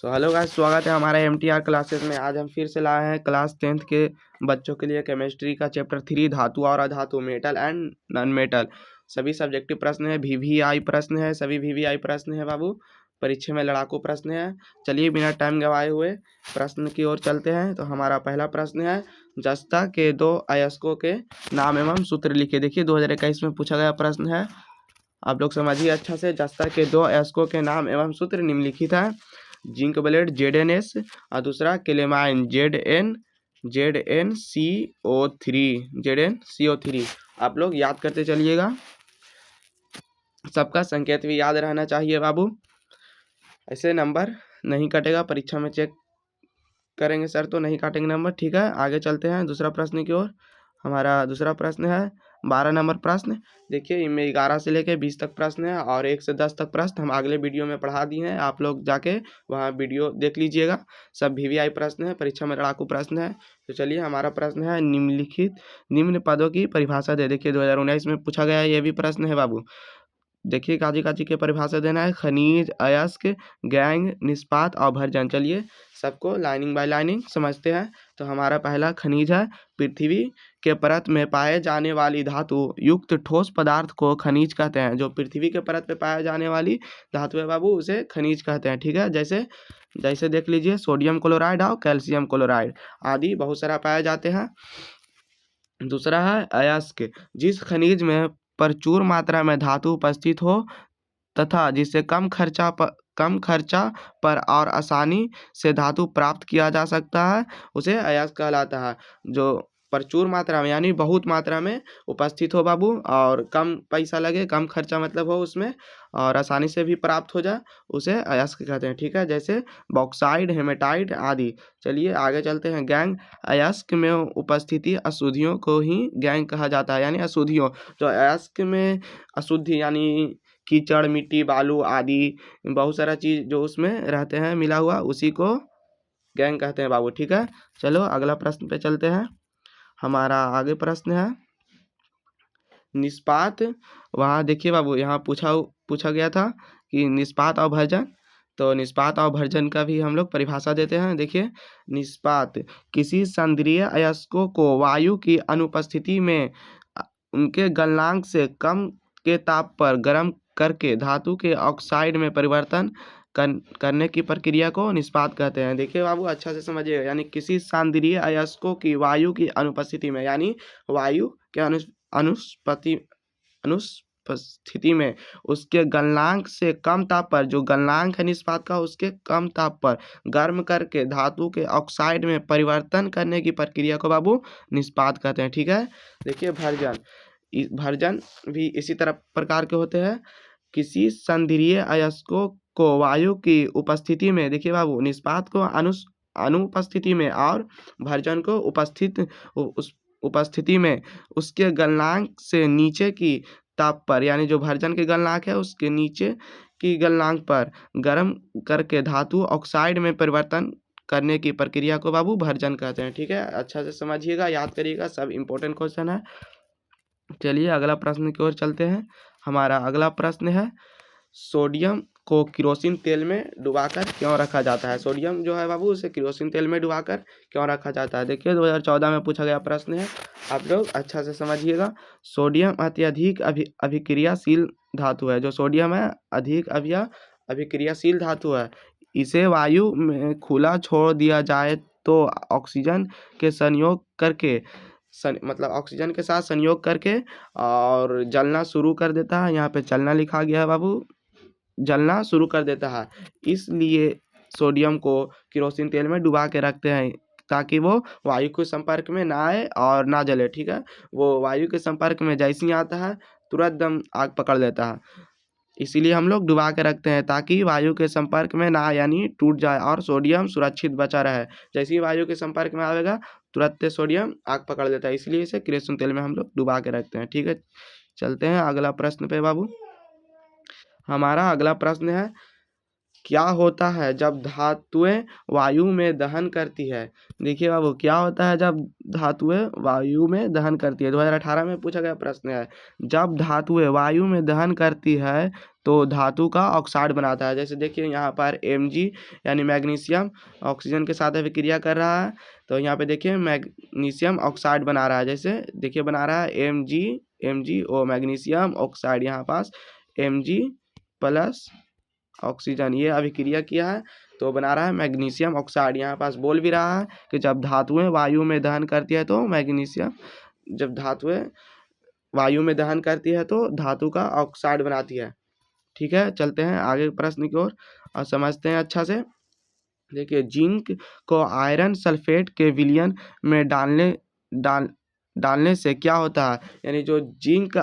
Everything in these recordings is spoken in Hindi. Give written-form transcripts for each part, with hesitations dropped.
हेलो गाइस, स्वागत है हमारे MTR क्लासेस में। आज हम फिर से लाए हैं क्लास 10th के बच्चों के लिए केमिस्ट्री का चैप्टर 3 धातु और अधातु, मेटल एंड नॉन मेटल। सभी सब्जेक्टिव प्रश्न है, VVI प्रश्न है, सभी VVI प्रश्न है बाबू। परीक्षा में लड़ाकू प्रश्न है। चलिए बिना टाइम गवाए हुए प्रश्न की ओर चलते हैं। तो हमारा पहला प्रश्न है, जस्ता के दो अयस्कों के नाम एवं सूत्र लिखिए। देखिए 2021 में पूछा गया प्रश्न है, आप लोग समझिए अच्छा से। जस्ता के दो अयस्कों के नाम एवं सूत्र निम्नलिखित है। जिंक ब्लेड ZnS और दूसरा क्लेमाइन ZnCO3। आप लोग याद करते चलिएगा, सबका संकेत भी याद रहना चाहिए बाबू, ऐसे नंबर नहीं कटेगा। परीक्षा में चेक करेंगे सर तो नहीं काटेंगे नंबर, ठीक है। आगे चलते हैं दूसरा प्रश्न की ओर। हमारा दूसरा प्रश्न है 12 नंबर प्रश्न। देखिए इनमें 11 से लेकर 20 तक प्रश्न है और 1 से 10 तक प्रश्न हम अगले वीडियो में पढ़ा दिए हैं। आप लोग जाके वहाँ वीडियो देख लीजिएगा। सब VVI प्रश्न है, परीक्षा में लड़ाकू प्रश्न है। तो चलिए हमारा प्रश्न है, निम्न पदों की परिभाषा दे। देखिए 2019 में पूछा गया है, ये भी प्रश्न है बाबू। देखिए काजी काजी के परिभाषा देना है। खनिज, अयस्क, गैंग, निष्पात और भर्जन। चलिए सबको लाइनिंग बाय लाइनिंग समझते हैं। तो हमारा पहला खनिज है, पृथ्वी के परत में पाए जाने वाली धातु युक्त ठोस पदार्थ को खनिज कहते हैं। जो पृथ्वी के परत पे पाए जाने वाली धातु है बाबू, उसे खनिज कहते हैं, ठीक है। जैसे जैसे देख लीजिए सोडियम क्लोराइड और कैल्शियम क्लोराइड आदि बहुत सारा पाए जाते हैं। दूसरा है अयस्क, जिस खनिज में प्रचुर मात्रा में धातु उपस्थित हो तथा जिससे कम खर्चा पर और आसानी से धातु प्राप्त किया जा सकता है, उसे अयस्क कहलाता है। जो प्रचुर मात्रा में यानी बहुत मात्रा में उपस्थित हो बाबू, और कम पैसा लगे, कम खर्चा मतलब हो उसमें, और आसानी से भी प्राप्त हो जाए, उसे अयस्क कहते हैं, ठीक है। जैसे बॉक्साइड, हेमेटाइट आदि। चलिए आगे चलते हैं। गैंग, अयस्क में उपस्थिति अशुद्धियों को ही गैंग कहा जाता है, यानी अशुद्धियों। जो अयस्क में अशुद्धि यानी कीचड़, मिट्टी, बालू आदि बहुत सारा चीज़ जो उसमें रहते हैं मिला हुआ, उसी को गैंग कहते हैं बाबू, ठीक है। चलो अगला प्रश्न पे चलते हैं। हमारा आगे प्रश्न है निष्पात। वहाँ देखिए बाबू, यहाँ पूछा गया था कि निष्पात और भर्जन। तो निष्पात और भर्जन का भी हम लोग परिभाषा देते हैं। देखिए निष्पात, किसी संद्रीय अयस्कों को वायु की अनुपस्थिति में उनके गलनांक से कम के ताप पर गर्म करके धातु के ऑक्साइड में परिवर्तन करने की प्रक्रिया को निष्पात कहते हैं। देखिए बाबू अच्छा से समझिएगा, यानी किसी सांद्रीय अयस्कों की वायु की अनुपस्थिति में, यानी वायु के अनुपस्थिति में उसके गलनांक से कम ताप पर, जो गलनांक है निष्पात का उसके कम ताप पर गर्म करके धातु के ऑक्साइड में परिवर्तन करने की प्रक्रिया को बाबू निष्पात कहते हैं, ठीक है। देखिए भर्जन भी इसी तरह प्रकार के होते हैं। किसी संध्रीय अयस्कों को वायु की उपस्थिति में, देखिए बाबू निष्पात को अनुपस्थिति में और भर्जन को उपस्थिति में उसके गलनांक से नीचे की ताप पर, यानी जो भर्जन के गलनांक है उसके नीचे की गलनांक पर गर्म करके धातु ऑक्साइड में परिवर्तन करने की प्रक्रिया को बाबू भर्जन कहते हैं, ठीक है। अच्छा से समझिएगा, याद करिएगा, सब इंपॉर्टेंट क्वेश्चन है। चलिए अगला प्रश्न की ओर चलते हैं। हमारा अगला प्रश्न है, सोडियम को किरोसिन तेल में डुबाकर क्यों रखा जाता है। सोडियम जो है बाबू उसे किरोसिन तेल में डुबाकर क्यों रखा जाता है। देखिए 2014 में पूछा गया प्रश्न है, आप लोग अच्छा से समझिएगा। सोडियम अत्यधिक अभिक्रियाशील धातु है। जो सोडियम है अधिक अभिक्रियाशील धातु है। इसे वायु में खुला छोड़ दिया जाए तो ऑक्सीजन के संयोग करके मतलब ऑक्सीजन के साथ संयोग करके और जलना शुरू कर देता है। यहाँ पे चलना लिखा गया है बाबू, जलना शुरू कर देता है। इसलिए सोडियम को किरोसिन तेल में डुबा के रखते हैं ताकि वो वायु के संपर्क में ना आए और ना जले, ठीक है। वो वायु के संपर्क में जैसे ही आता है तुरंत दम आग पकड़ लेता है। इसीलिए हम लोग डुबा के रखते हैं ताकि वायु के संपर्क में ना, यानी टूट जाए और सोडियम सुरक्षित बचा रहे। जैसे ही वायु के संपर्क में आएगा तुरंत सोडियम आग पकड़ लेता है, इसलिए इसे किरोसिन तेल में हम लोग डुबा के रखते हैं, ठीक है। चलते हैं अगला प्रश्न पे बाबू। हमारा अगला प्रश्न है, क्या होता है जब धातुएं वायु में दहन करती है। देखिए बाबू क्या होता है जब धातुएं वायु में दहन करती है। 2018 में पूछा गया प्रश्न है। जब धातुएं वायु में दहन करती है तो धातु का ऑक्साइड बनाता है। जैसे देखिए यहाँ पर Mg यानी मैग्नीशियम ऑक्सीजन के साथ अभिक्रिया कर रहा है, तो यहाँ पे देखिए मैग्नीशियम ऑक्साइड बना रहा है। जैसे देखिए बना रहा है MgO मैग्नीशियम ऑक्साइड, यहाँ पास Mg प्लस ऑक्सीजन ये अभिक्रिया किया है तो बना रहा है मैग्नीशियम ऑक्साइड। यहाँ पास बोल भी रहा है कि जब धातुएं वायु में दहन करती है तो मैग्नीशियम, जब धातुएं वायु में दहन करती है तो धातु का ऑक्साइड बनाती है। ठीक है, चलते हैं आगे प्रश्न की ओर और समझते हैं अच्छा से। देखिए जिंक को आयरन सल्फेट के विलयन में डालने से क्या होता है, यानी जो जिंक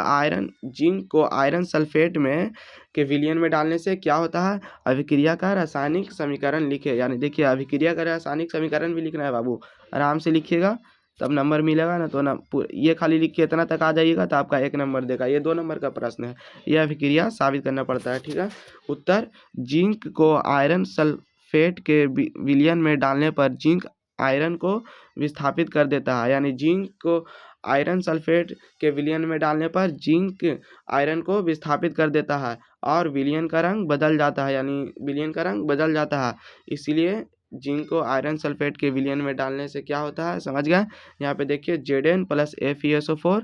को आयरन सल्फेट में के विलयन में डालने से क्या होता है, अभिक्रिया का रासायनिक समीकरण लिखे। यानी देखिए अभिक्रिया का रासायनिक समीकरण भी लिखना है बाबू, आराम से लिखिएगा तब नंबर मिलेगा ना। तो ना ये खाली लिख के इतना तक आ जाइएगा तो आपका 1 नंबर देगा। ये 2 नंबर का प्रश्न है, यह अभिक्रिया साबित करना पड़ता है। ठीक है, उत्तर जिंक को आयरन सल्फेट के विलयन में डालने पर जिंक आयरन को विस्थापित कर देता है। यानी जिंक को आयरन सल्फेट के विलयन में डालने पर जिंक आयरन को विस्थापित कर देता है और विलयन का रंग बदल जाता है, यानी विलयन का रंग बदल जाता है। इसलिए जिंक को आयरन सल्फेट के विलयन में डालने से क्या होता है, समझ गए। यहाँ पे देखिए Zn प्लस FeSO4,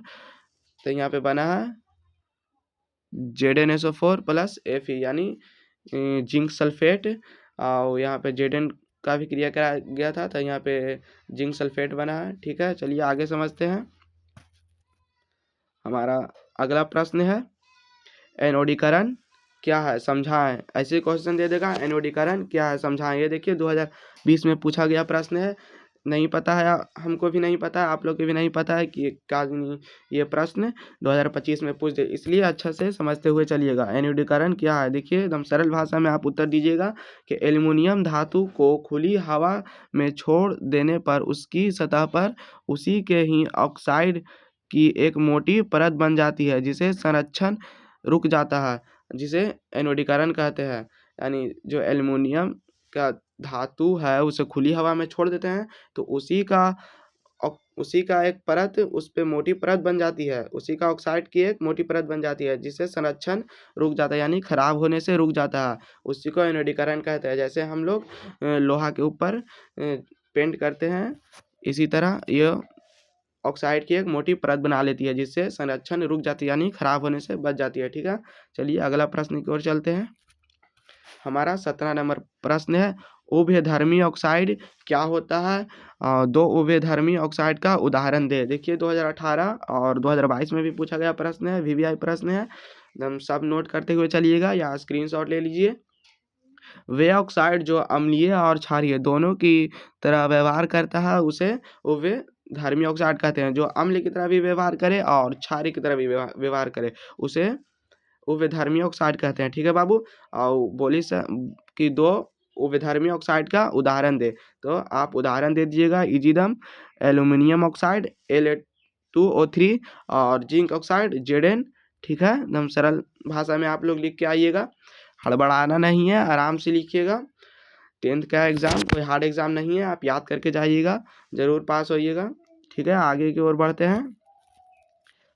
तो यहाँ पे बना है ZnSO4 प्लस Fe यानी जिंक सल्फेट, और यहाँ पे Zn का भी क्रिया कराया गया था तो यहाँ पे जिंक सल्फेट बना है। ठीक है, चलिए आगे समझते हैं। हमारा अगला प्रश्न है एनोडीकरण क्या है समझाएं। ऐसे क्वेश्चन दे देगा, एनोडीकरण क्या है समझाएं। ये देखिए 2020 में पूछा गया प्रश्न है, नहीं पता है, हमको भी नहीं पता है, आप लोग को भी नहीं पता है कि क्या ये प्रश्न 2025 में पूछ दे, इसलिए अच्छा से समझते हुए चलिएगा। एनोडीकरण क्या है, देखिए एकदम सरल भाषा में आप उत्तर दीजिएगा कि एल्युमिनियम धातु को खुली हवा में छोड़ देने पर उसकी सतह पर उसी के ही ऑक्साइड की एक मोटी परत बन जाती है जिसे संरक्षण रुक जाता है, जिसे एनोडीकरण कहते हैं। यानी जो एल्युमिनियम का धातु है उसे खुली हवा में छोड़ देते हैं तो उसी का एक परत उस पे मोटी परत बन जाती है, उसी का ऑक्साइड की एक मोटी परत बन जाती है जिससे संरक्षण रुक जाता है, यानी खराब होने से रुक जाता है, उसी को एनोडीकरण कहते हैं। जैसे हम लोग लोहा के ऊपर पेंट करते हैं, इसी तरह यह ऑक्साइड की एक मोटी परत बना लेती है जिससे संरक्षण रुक जाती है, यानी खराब होने से बच जाती है। ठीक है, चलिए अगला प्रश्न की ओर चलते हैं। हमारा 17 नंबर प्रश्न है उभयधर्मी ऑक्साइड क्या होता है, 2 उभयधर्मी ऑक्साइड का उदाहरण दे। देखिए 2018 और 2022 में भी पूछा गया प्रश्न है, VVI प्रश्न है, हम सब नोट करते हुए चलिएगा या स्क्रीनशॉट ले लीजिए। वे ऑक्साइड जो अम्लीय और क्षारीय दोनों की तरह व्यवहार करता है उसे उभयधर्मी ऑक्साइड कहते हैं। जो अम्ल की तरह भी व्यवहार करे और क्षारीय की तरह भी व्यवहार करे उसे उभयधर्मी ऑक्साइड कहते हैं। ठीक है बाबू, और बोली कि 2 उभयधर्मी ऑक्साइड का उदाहरण दे, तो आप उदाहरण दे दीजिएगा इजिदम एल्युमिनियम ऑक्साइड Al2O3 और जिंक ऑक्साइड Zn। ठीक है, एकदम सरल भाषा में आप लोग लिख के आइएगा, हड़बड़ाना नहीं है, आराम से लिखिएगा। 10th का एग्ज़ाम कोई हार्ड एग्ज़ाम नहीं है, आप याद करके जाइएगा, ज़रूर पास होइएगा। ठीक है, आगे की ओर बढ़ते हैं।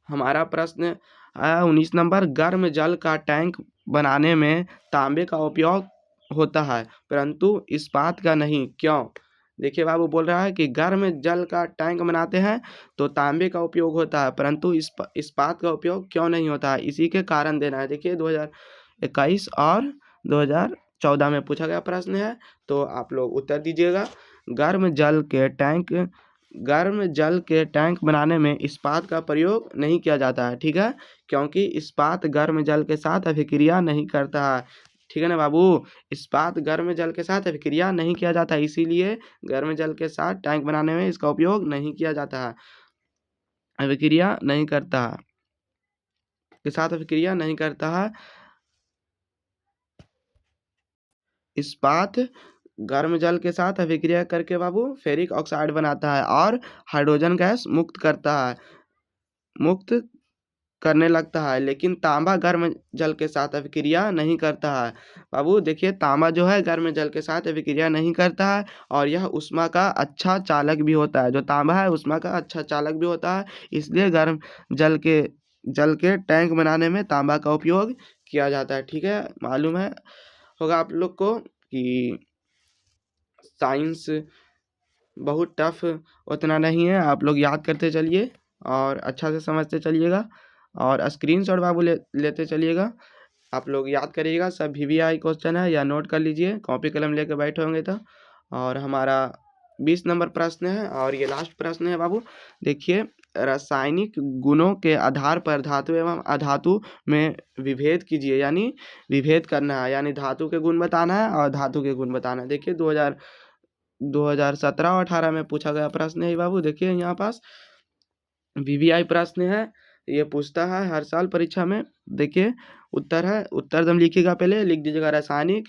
हमारा प्रश्न 19 नंबर, गर्म जल का टैंक बनाने में तांबे का उपयोग होता है परंतु इस्पात का नहीं, क्यों। देखिए बाबू बोल रहा है कि गर्म जल का टैंक बनाते हैं तो तांबे का उपयोग होता है परंतु इस्पात का उपयोग क्यों नहीं होता है, इसी के कारण देना है। देखिए 2021 और 2014 में पूछा गया प्रश्न है, तो आप लोग उत्तर दीजिएगा। गर्म जल के टैंक बनाने में इस्पात का प्रयोग नहीं किया जाता है। ठीक है, क्योंकि इस्पात गर्म जल के साथ अभिक्रिया नहीं करता है। ठीक है ना बाबू, इस्पात गर्म जल के साथ अभिक्रिया नहीं किया जाता है, इसीलिए गर्म जल के साथ टैंक बनाने में इसका उपयोग नहीं किया जाता है, अभिक्रिया नहीं करता है, के साथ अभिक्रिया नहीं करता है। इस्पात गर्म जल के साथ अभिक्रिया करके बाबू फेरिक ऑक्साइड बनाता है और हाइड्रोजन गैस मुक्त करने लगता है, लेकिन तांबा गर्म जल के साथ अभिक्रिया नहीं करता है। बाबू देखिए तांबा जो है गर्म जल के साथ अभिक्रिया नहीं करता है और यह ऊष्मा का अच्छा चालक भी होता है। जो तांबा है ऊष्मा का अच्छा चालक भी होता है, इसलिए गर्म जल के टैंक बनाने में तांबा का उपयोग किया जाता है। ठीक है, मालूम है होगा आप लोग को कि साइंस बहुत टफ उतना नहीं है, आप लोग याद करते चलिए और अच्छा से समझते चलिएगा और स्क्रीनशॉट बाबू लेते चलिएगा। आप लोग याद करिएगा, सब VVI क्वेश्चन है, या नोट कर लीजिए, कॉपी कलम लेके बैठे होंगे तो। और हमारा 20 नंबर प्रश्न है और ये लास्ट प्रश्न है बाबू। देखिए, रासायनिक गुणों के आधार पर धातु एवं अधातु में विभेद कीजिए, यानी विभेद करना है, यानी धातु के गुण बताना है और धातु के गुण बताना है। देखिए 2017 और 18 में पूछा गया प्रश्न है बाबू। देखिए यहाँ पास VVI प्रश्न है, ये पूछता है हर साल परीक्षा में। देखिए उत्तर है, उत्तर दम लिखिएगा, पहले लिख दीजिएगा रासायनिक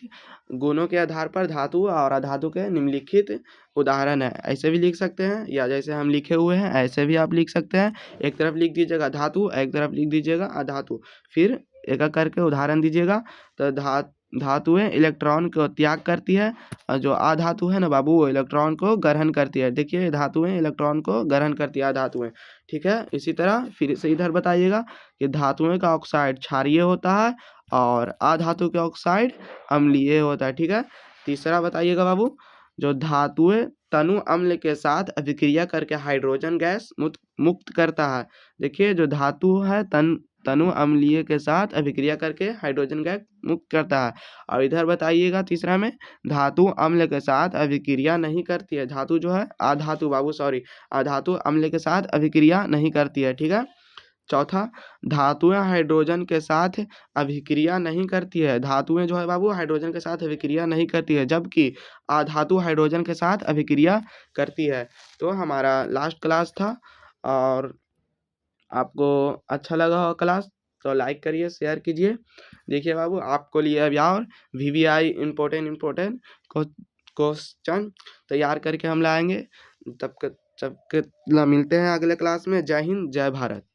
गुणों के आधार पर धातु और अधातु के निम्नलिखित उदाहरण है। ऐसे भी लिख सकते हैं, या जैसे हम लिखे हुए हैं ऐसे भी आप लिख सकते हैं। एक तरफ लिख दीजिएगा धातु, एक तरफ लिख दीजिएगा अधातु, फिर एक एक करके उदाहरण दीजिएगा। तो धातुएं इलेक्ट्रॉन को त्याग करती है और जो अधातु है ना बाबू, वो इलेक्ट्रॉन को ग्रहण करती है। देखिए धातुएं इलेक्ट्रॉन को ग्रहण करती है, धातुएं। ठीक है, इसी तरह फिर से इधर बताइएगा कि धातुएं का ऑक्साइड क्षारीय होता है और अधातु के ऑक्साइड अम्लीय होता है। ठीक है, तीसरा बताइएगा बाबू, जो धातुएं तनु अम्ल के साथ अभिक्रिया करके हाइड्रोजन गैस मुक्त करता है। देखिए जो धातु है तनु अम्लीय के साथ अभिक्रिया करके हाइड्रोजन गैस मुक्त करता है। और इधर बताइएगा तीसरा में, धातु अम्ल के साथ अभिक्रिया नहीं करती है। धातु जो है अधातु बाबू, सॉरी, अधातु अम्ल के साथ अभिक्रिया नहीं करती है। ठीक है, चौथा, धातुएं हाइड्रोजन के साथ अभिक्रिया नहीं करती है। धातुएं जो है बाबू हाइड्रोजन के साथ अभिक्रिया नहीं करती है, जबकि अधातु हाइड्रोजन के साथ अभिक्रिया करती है। तो हमारा लास्ट क्लास था, और आपको अच्छा लगा हो क्लास तो लाइक करिए, शेयर कीजिए। देखिए बाबू, आपको लिए अभी और VVI इम्पोर्टेंट क्वेश्चन तैयार करके हम लाएंगे। तब तक मिलते हैं अगले क्लास में। जय हिंद, जय भारत।